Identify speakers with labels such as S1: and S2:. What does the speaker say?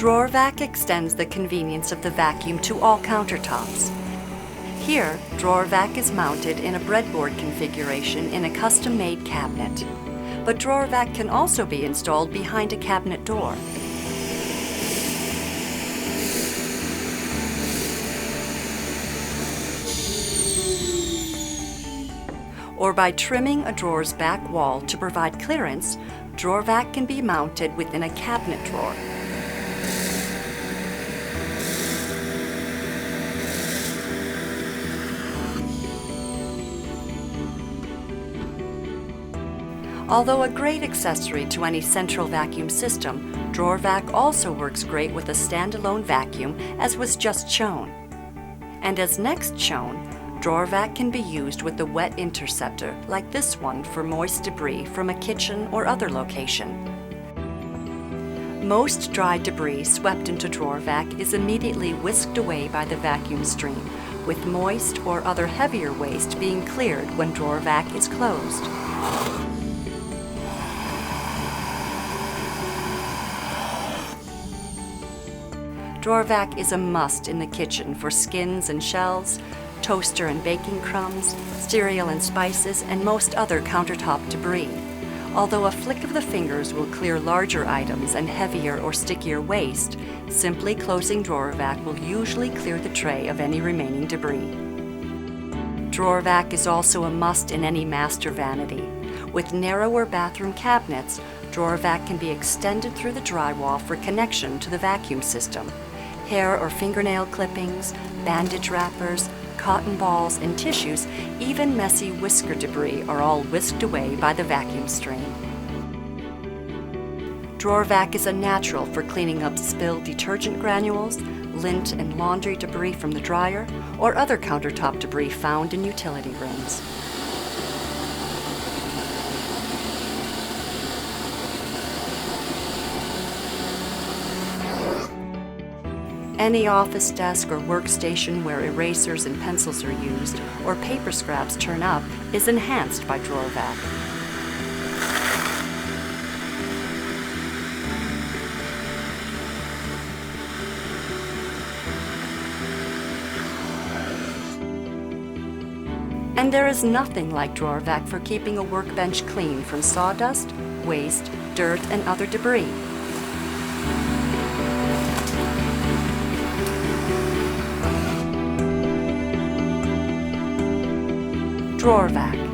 S1: DrawerVac extends the convenience of the vacuum to all countertops. Here, DrawerVac is mounted in a breadboard configuration in a custom-made cabinet. But DrawerVac can also be installed behind a cabinet door. Or by trimming a drawer's back wall to provide clearance, DrawerVac can be mounted within a cabinet drawer. Although a great accessory to any central vacuum system, DrawerVac also works great with a standalone vacuum, as was just shown. And as next shown, DrawerVac can be used with a wet interceptor, like this one, for moist debris from a kitchen or other location. Most dry debris swept into DrawerVac is immediately whisked away by the vacuum stream, with moist or other heavier waste being cleared when DrawerVac is closed. DrawerVac is a must in the kitchen for skins and shells, toaster and baking crumbs, cereal and spices, and most other countertop debris. Although a flick of the fingers will clear larger items and heavier or stickier waste, simply closing DrawerVac will usually clear the tray of any remaining debris. DrawerVac is also a must in any master vanity. With narrower bathroom cabinets, DrawerVac can be extended through the drywall for connection to the vacuum system. Hair or fingernail clippings, bandage wrappers, cotton balls, and tissues, even messy whisker debris are all whisked away by the vacuum stream. DrawerVac is a natural for cleaning up spilled detergent granules, lint and laundry debris from the dryer, or other countertop debris found in utility rooms. Any office desk or workstation where erasers and pencils are used, or paper scraps turn up, is enhanced by DrawerVac. And there is nothing like DrawerVac for keeping a workbench clean from sawdust, waste, dirt, and other debris. DrawerVac.